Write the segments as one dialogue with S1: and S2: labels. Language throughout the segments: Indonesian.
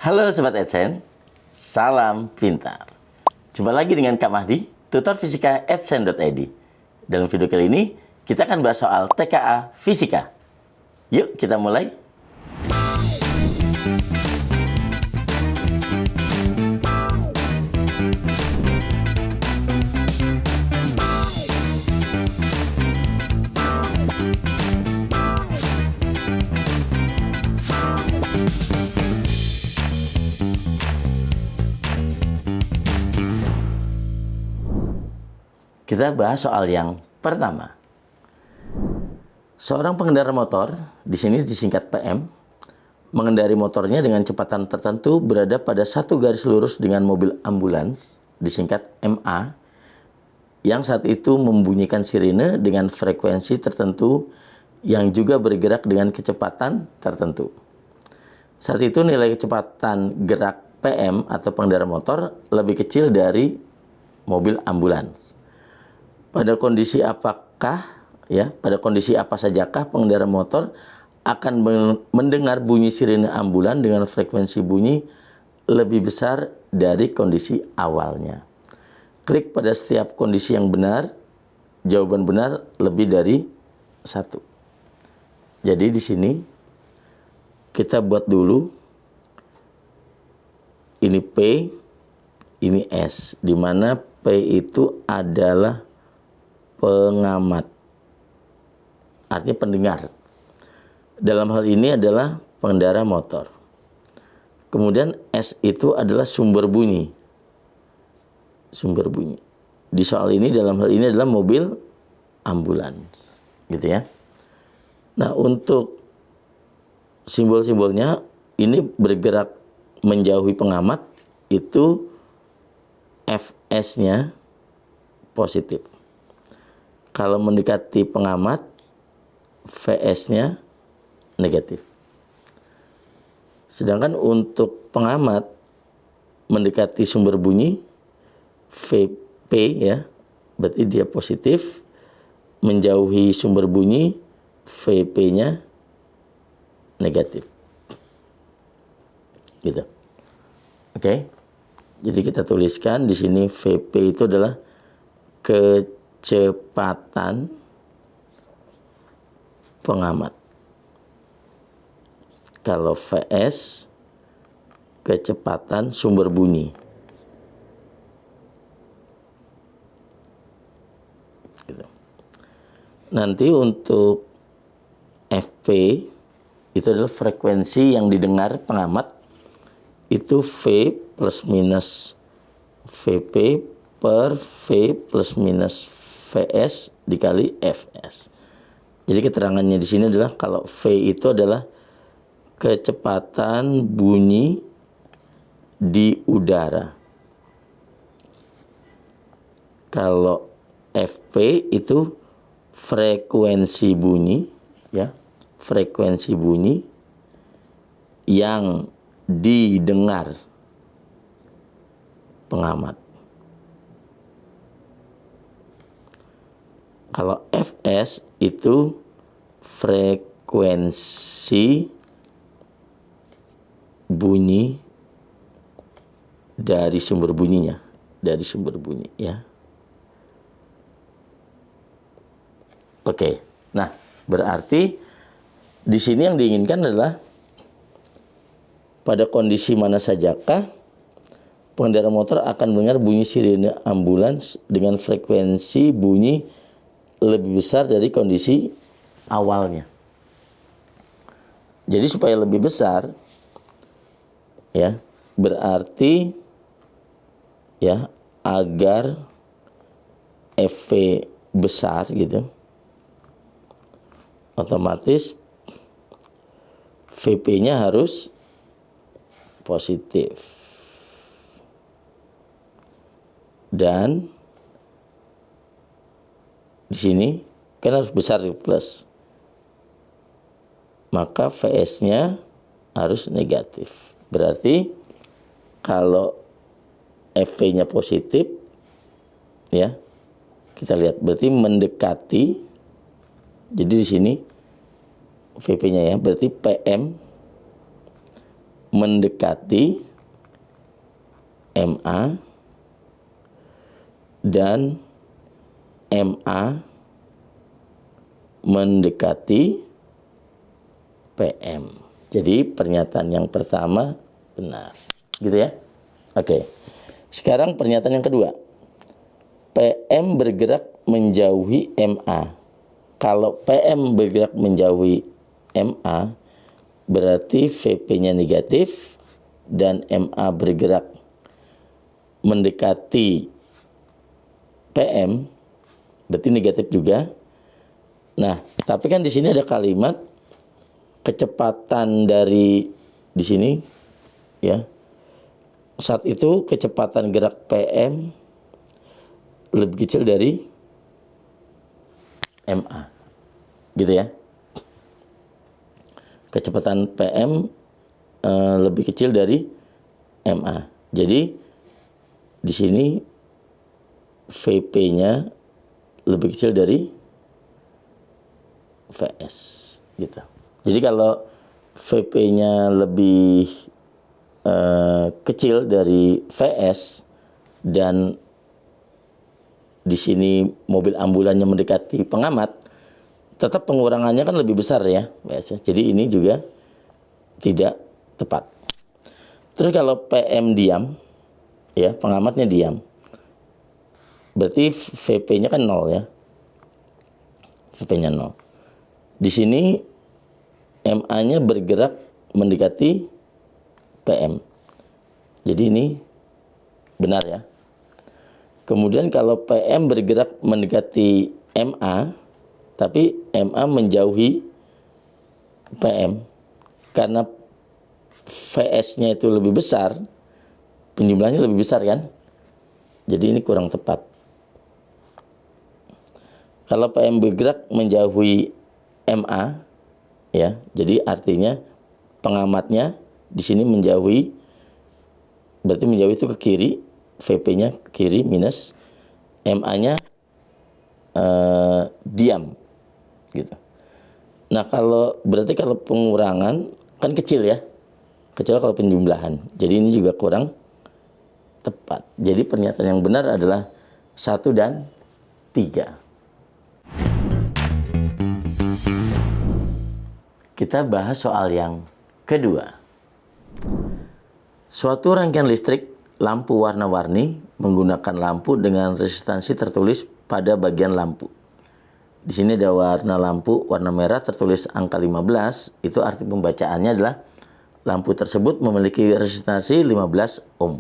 S1: Halo Sobat Adsense, salam pintar. Jumpa lagi dengan Kak Mahdi, tutor fisika adsense.id. Dalam video kali ini, kita akan bahas soal TKA Fisika. Yuk kita mulai. Kita bahas soal yang pertama. Seorang pengendara motor, di sini disingkat PM, mengendari motornya dengan kecepatan tertentu berada pada satu garis lurus dengan mobil ambulans, disingkat MA, yang saat itu membunyikan sirine dengan frekuensi tertentu yang juga bergerak dengan kecepatan tertentu. Saat itu nilai kecepatan gerak PM atau pengendara motor lebih kecil dari mobil ambulans. Pada kondisi apa sajakah pengendara motor akan mendengar bunyi sirine ambulan dengan frekuensi bunyi lebih besar dari kondisi awalnya. Klik pada setiap kondisi yang benar, jawaban benar lebih dari satu. Jadi di sini kita buat dulu ini P, ini S, di mana P itu adalah pengamat, artinya pendengar. Dalam hal ini adalah pengendara motor. Kemudian S itu adalah sumber bunyi. Sumber bunyi. Di soal ini, dalam hal ini adalah mobil ambulans, gitu ya. Nah, untuk simbol-simbolnya ini bergerak menjauhi pengamat, itu Fs-nya positif. Kalau mendekati pengamat, Vs-nya negatif. Sedangkan untuk pengamat mendekati sumber bunyi, Vp ya, berarti dia positif. Menjauhi sumber bunyi, Vp-nya negatif. Gitu. Oke. Jadi kita tuliskan di sini Vp itu adalah kecepatan pengamat. Kalau Vs, kecepatan sumber bunyi. Gitu. Nanti untuk Fp itu adalah frekuensi yang didengar pengamat. Itu V plus minus Vp per V plus minus Vs dikali Fs. Jadi keterangannya di sini adalah kalau V itu adalah kecepatan bunyi di udara. Kalau Fp itu frekuensi bunyi, ya, frekuensi bunyi yang didengar pengamat. Kalau Fs itu frekuensi bunyi dari sumber bunyinya, dari sumber bunyi ya. Oke. Nah, berarti di sini yang diinginkan adalah pada kondisi mana sajakah pengendara motor akan mendengar bunyi sirine ambulans dengan frekuensi bunyi lebih besar dari kondisi awalnya. Jadi supaya lebih besar, ya, berarti ya agar Fv besar gitu, otomatis Vp-nya harus positif. Dan di sini kan harus besar plus. Maka Vs-nya harus negatif. Berarti kalau Fv-nya positif, ya, kita lihat berarti mendekati. Jadi di sini Vp-nya ya, berarti PM mendekati MA dan MA mendekati PM. Jadi pernyataan yang pertama benar. Gitu ya. Oke. Sekarang pernyataan yang kedua. PM bergerak menjauhi MA. Kalau PM bergerak menjauhi MA, berarti VP-nya negatif dan MA bergerak mendekati PM, berarti negatif juga. Nah, tapi kan di sini ada kalimat kecepatan dari di sini ya. Saat itu kecepatan gerak PM lebih kecil dari MA. Gitu ya. Kecepatan PM lebih kecil dari MA. Jadi di sini VP-nya lebih kecil dari VS gitu. Jadi kalau VP-nya lebih kecil dari VS dan di sini mobil ambulannya mendekati pengamat, tetap pengurangannya kan lebih besar ya, VS. Jadi ini juga tidak tepat. Terus kalau PM diam, ya pengamatnya diam, berarti VP-nya kan 0 ya. VP-nya 0. Di sini MA-nya bergerak mendekati PM. Jadi ini benar ya. Kemudian kalau PM bergerak mendekati MA, tapi MA menjauhi PM. Karena VS-nya itu lebih besar, penjumlahnya lebih besar kan? Jadi ini kurang tepat. Kalau PM bergerak menjauhi MA, ya, jadi artinya pengamatnya di sini menjauhi, berarti menjauhi itu ke kiri, VP-nya kiri minus, MA-nya diam, gitu. Nah berarti kalau pengurangan kan kecil ya, kecil kalau penjumlahan. Jadi ini juga kurang tepat. Jadi pernyataan yang benar adalah 1 dan 3. Kita bahas soal yang kedua. Suatu rangkaian listrik lampu warna-warni menggunakan lampu dengan resistansi tertulis pada bagian lampu. Di sini ada warna lampu, warna merah tertulis angka 15, itu arti pembacaannya adalah lampu tersebut memiliki resistansi 15 ohm.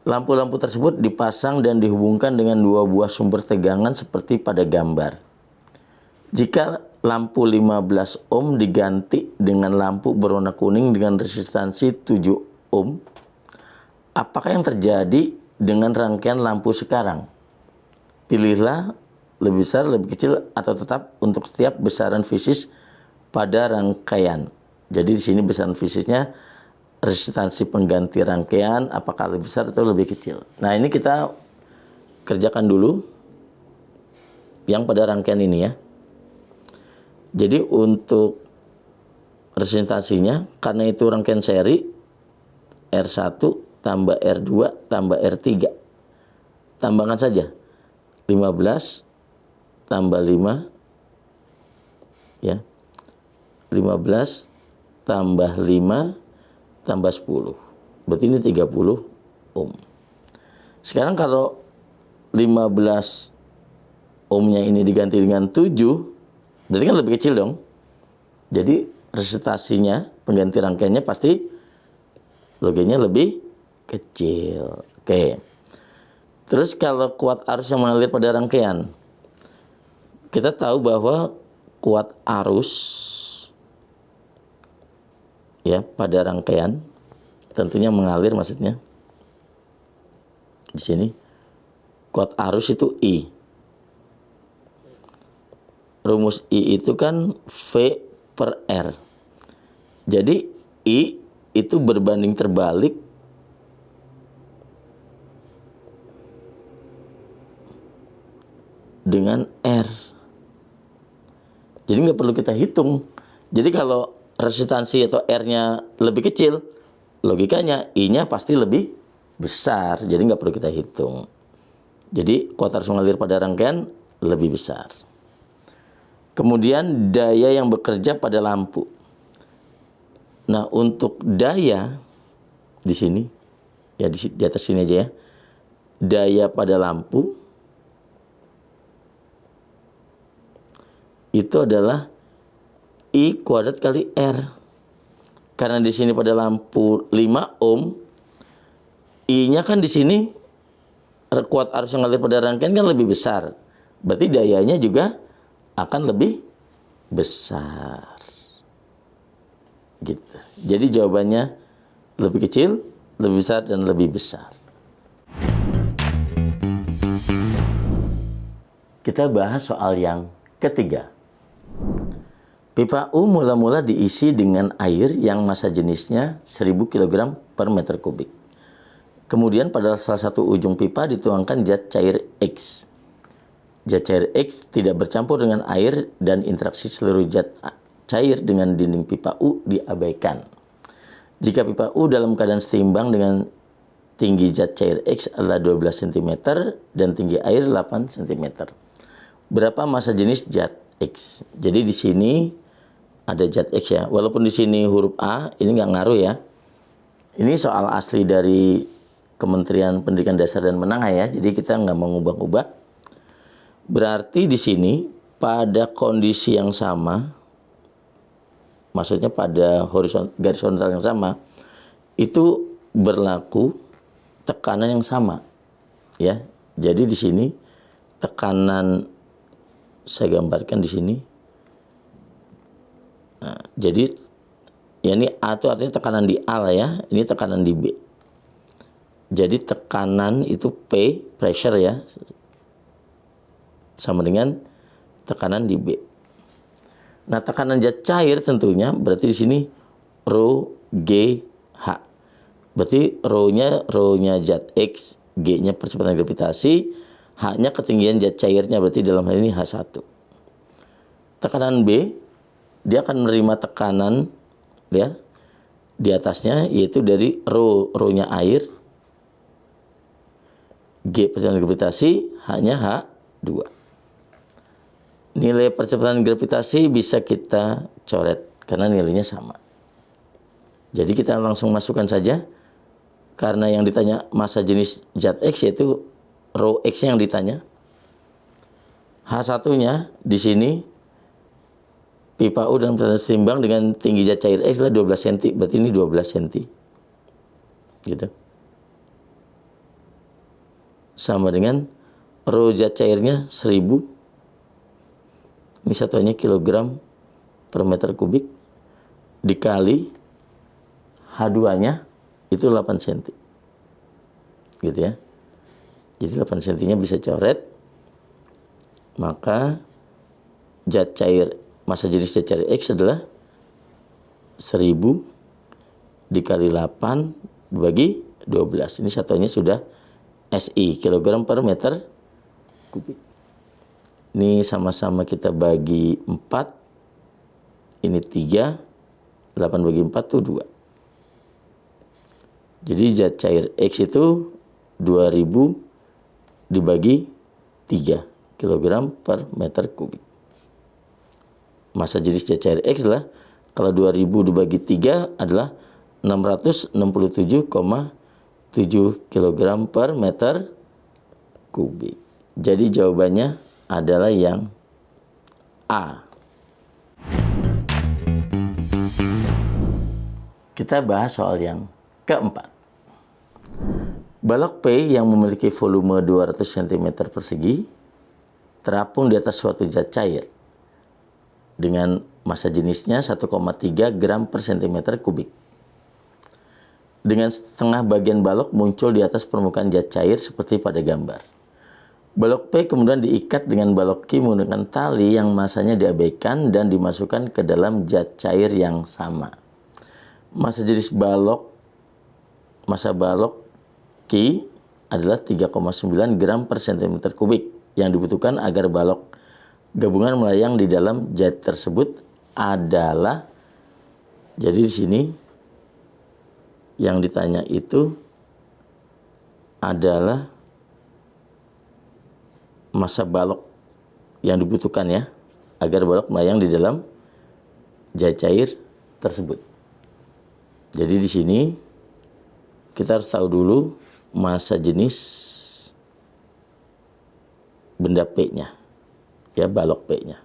S1: Lampu-lampu tersebut dipasang dan dihubungkan dengan 2 buah sumber tegangan seperti pada gambar. Jika lampu 15 ohm diganti dengan lampu berwarna kuning dengan resistansi 7 ohm, apakah yang terjadi dengan rangkaian lampu sekarang? Pilihlah lebih besar, lebih kecil, atau tetap untuk setiap besaran fisis pada rangkaian. Jadi di sini besaran fisisnya resistansi pengganti rangkaian apakah lebih besar atau lebih kecil. Nah ini kita kerjakan dulu yang pada rangkaian ini ya. Jadi untuk resistansinya, karena itu rangkaian seri, R1 tambah R2 tambah R3. Tambahkan saja. 15 tambah 5. Ya. 15 tambah 5 tambah 10. Berarti ini 30 ohm. Sekarang kalau 15 ohmnya ini diganti dengan 7, berarti kan lebih kecil dong. Jadi resistansinya, pengganti rangkaiannya pasti logenya lebih kecil. Oke. Terus kalau kuat arus yang mengalir pada rangkaian, kita tahu bahwa kuat arus ya pada rangkaian tentunya mengalir, maksudnya di sini kuat arus itu I. Rumus I itu kan V per R. Jadi I itu berbanding terbalik dengan R. Jadi nggak perlu kita hitung. Jadi kalau resistansi atau R-nya lebih kecil, logikanya I-nya pasti lebih besar. Jadi nggak perlu kita hitung. Jadi kuat arus mengalir pada rangkaian lebih besar. Kemudian daya yang bekerja pada lampu. Nah, untuk daya di sini, ya di atas sini aja ya. Daya pada lampu itu adalah I kuadrat kali R. Karena di sini pada lampu 5 ohm, I-nya kan di sini kuat arus yang mengalir pada rangkaian kan lebih besar. Berarti dayanya juga akan lebih besar. Gitu. Jadi jawabannya lebih kecil, lebih besar, dan lebih besar. Kita bahas soal yang ketiga. Pipa U mula-mula diisi dengan air yang massa jenisnya 1000 kg per meter kubik. Kemudian pada salah satu ujung pipa dituangkan zat cair X. Zat cair X tidak bercampur dengan air dan interaksi seluruh zat cair dengan dinding pipa U diabaikan. Jika pipa U dalam keadaan seimbang dengan tinggi zat cair X adalah 12 cm dan tinggi air 8 cm. Berapa massa jenis zat X? Jadi di sini ada zat X ya. Walaupun di sini huruf A, ini nggak ngaruh ya. Ini soal asli dari Kementerian Pendidikan Dasar dan Menengah ya. Jadi kita nggak mau ngubah-ubah. Berarti di sini pada kondisi yang sama, maksudnya pada garis horizontal yang sama, itu berlaku tekanan yang sama. Ya. Jadi di sini tekanan, saya gambarkan di sini. Nah, jadi ya ini A itu artinya tekanan di A lah ya, ini tekanan di B. Jadi tekanan itu P, pressure ya, sama dengan tekanan di B. Nah, tekanan zat cair tentunya berarti di sini rho G H. Berarti rho-nya zat X, G-nya percepatan gravitasi, H-nya ketinggian zat cairnya, berarti dalam hal ini H1. Tekanan B, dia akan menerima tekanan ya di atasnya, yaitu dari rho-nya air, G percepatan gravitasi, H-nya H2. Nilai percepatan gravitasi bisa kita coret karena nilainya sama. Jadi kita langsung masukkan saja, karena yang ditanya massa jenis zat X yaitu rho X-nya yang ditanya. H1-nya di sini pipa U dalam keadaan seimbang dengan tinggi zat cair X adalah 12 cm. Berarti ini 12 cm. Gitu. Sama dengan rho zat cairnya 1000. Ini satuannya kilogram per meter kubik. Dikali H2-nya itu 8 cm. Gitu ya. Jadi 8 cm-nya bisa coret. Maka zat cair, massa jenis zat cair X adalah 1000 dikali 8 dibagi 12. Ini satuannya sudah SI, kilogram per meter kubik. Ini sama-sama kita bagi 4. Ini 3. 8 bagi 4 itu 2. Jadi zat cair X itu 2000 dibagi 3 kg per meter kubik. Massa jenis zat cair X adalah, kalau 2000 dibagi 3 adalah 667,7 kg per meter kubik. Jadi jawabannya adalah yang A. Kita bahas soal yang keempat. Balok P yang memiliki volume 200 cm persegi terapung di atas suatu zat cair dengan massa jenisnya 1,3 gram per cm kubik. Dengan setengah bagian balok muncul di atas permukaan zat cair seperti pada gambar. Balok P kemudian diikat dengan balok Q menggunakan tali yang massanya diabaikan dan dimasukkan ke dalam zat cair yang sama. Massa jenis massa balok Q adalah 3,9 gram per cm kubik yang dibutuhkan agar balok gabungan melayang di dalam zat tersebut adalah Jadi di sini yang ditanya itu adalah massa balok yang dibutuhkan ya, agar balok melayang di dalam zat cair tersebut. Jadi di sini kita harus tahu dulu massa jenis benda P-nya. Ya, balok P-nya.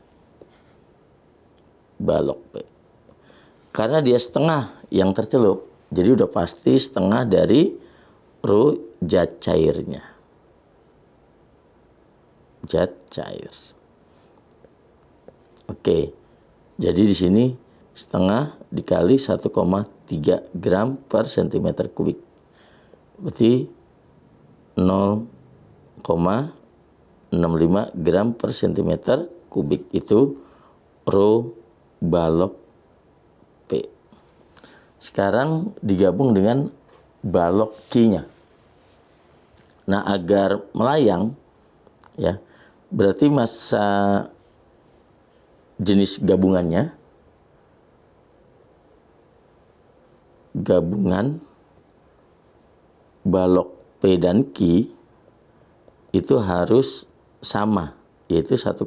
S1: Balok P. Karena dia setengah yang tercelup, jadi udah pasti setengah dari rho zat cairnya. Zat cair. Oke. Jadi di sini setengah dikali 1,3 gram per cm kubik. Berarti 0,65 gram per cm kubik itu rho balok P. Sekarang digabung dengan balok Q-nya. Nah, agar melayang ya, berarti massa jenis gabungan balok P dan Q itu harus sama, yaitu 1,3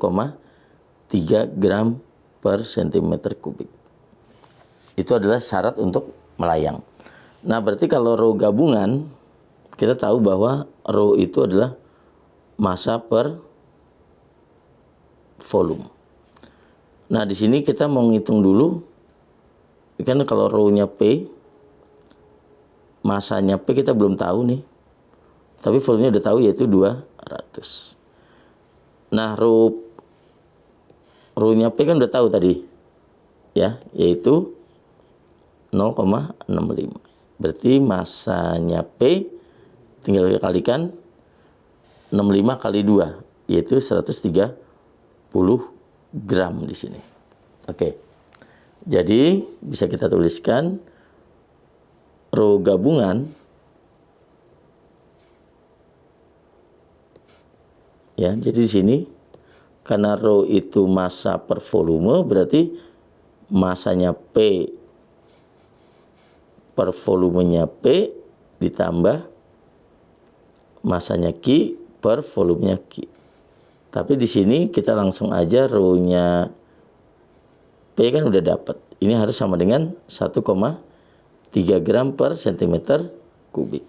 S1: gram per cm kubik. Itu adalah syarat untuk melayang. Nah, berarti kalau rho gabungan, kita tahu bahwa rho itu adalah massa per volume. Nah, di sini kita mau ngitung dulu, kan kalau rho-nya P, masanya P kita belum tahu nih, tapi volumenya udah tahu yaitu 200. Nah, rho-nya P kan udah tahu tadi, ya, yaitu 0,65. Berarti masanya P tinggal dikalikan 65 kali 2, yaitu 130 gram di sini. Oke. Jadi bisa kita tuliskan rho gabungan ya. Jadi di sini karena rho itu massa per volume, berarti massanya P per volumenya P ditambah massanya Q per volumenya Q. Tapi di sini kita langsung aja rho-nya P kan udah dapat. Ini harus sama dengan 1,3 gram per cm kubik.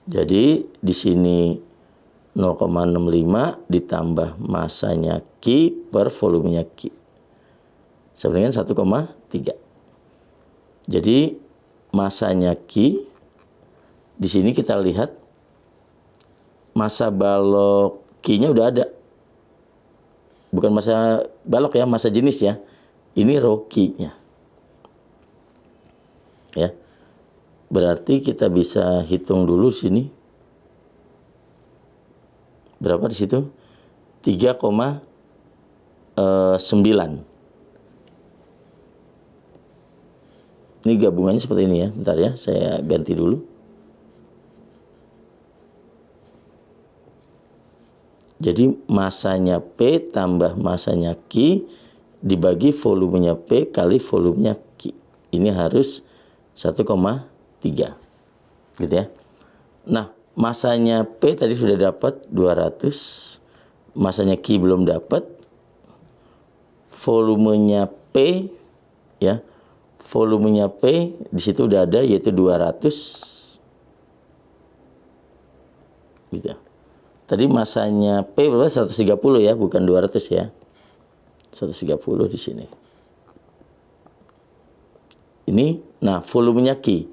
S1: Jadi di sini 0,65 ditambah massanya Q per volumenya Q. Sama dengan 1,3. Jadi massanya Q di sini kita lihat massa balok Q-nya udah ada. Bukan massa balok ya, massa jenis ya. Ini rho Q-nya. Ya. Berarti kita bisa hitung dulu sini. Berapa di situ? 3,9. Ini gabungannya seperti ini ya. Bentar ya, saya ganti dulu. Jadi massanya P tambah massanya Q dibagi volumenya P kali volumenya Q. Ini harus 1,3. Gitu ya. Nah, massanya P tadi sudah dapat 200. Massanya Q belum dapat. Volumenya P ya. Volumenya P di situ udah ada yaitu 200. Gitu. Tadi masanya P berapa? 130 ya, bukan 200 ya. 130 di sini. Ini, nah volumenya Q.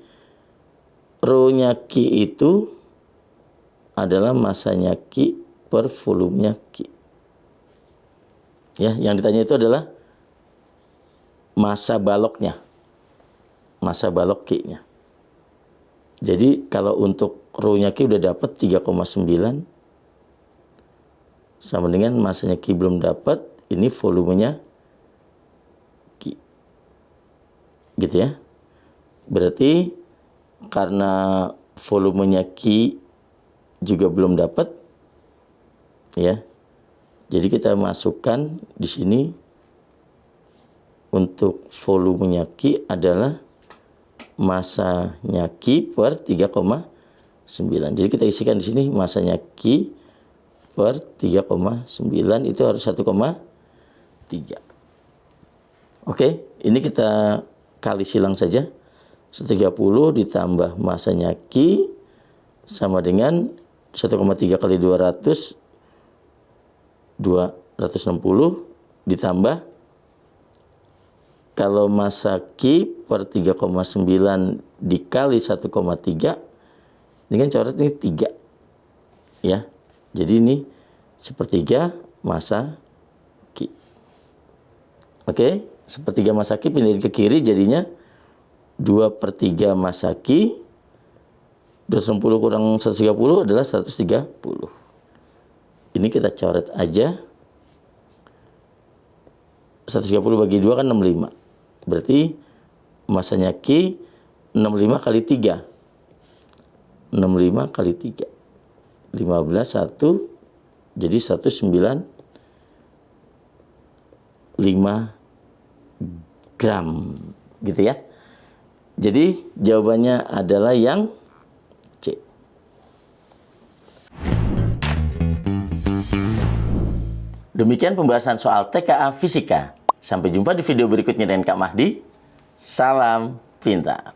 S1: Rho-nya Q itu adalah masanya Q per volumenya Q. Ya, yang ditanya itu adalah massa baloknya. Massa balok Q-nya. Jadi kalau untuk rho-nya Q udah dapat 3,9 sama dengan massanya Q belum dapat, ini volumenya Q. Gitu ya. Berarti karena volumenya Q juga belum dapat ya. Jadi kita masukkan di sini untuk volumenya Q adalah masanya Q per 3,9. Jadi kita isikan di sini masanya Q per 3,9 itu harus 1,3. Oke, ini kita kali silang saja. 130 ditambah masanya Q sama dengan 1,3 kali 200, 260 ditambah, kalau massa Q per 3,9 dikali 1,3, ini kan coret ini 3 ya. Jadi ini sepertiga massa Q. Oke, sepertiga massa Q pindahin ke kiri jadinya 2/3 massa Q. 260 kurang 130 adalah 130. Ini kita coret aja. 130 bagi 2 kan 65. Berarti masanya Q 65 kali 3. 65 kali 3. 15 1 jadi 195 gram gitu ya. Jadi jawabannya adalah yang C. Demikian pembahasan soal TKA Fisika. Sampai jumpa di video berikutnya dengan Kak Mahdi. Salam pintar.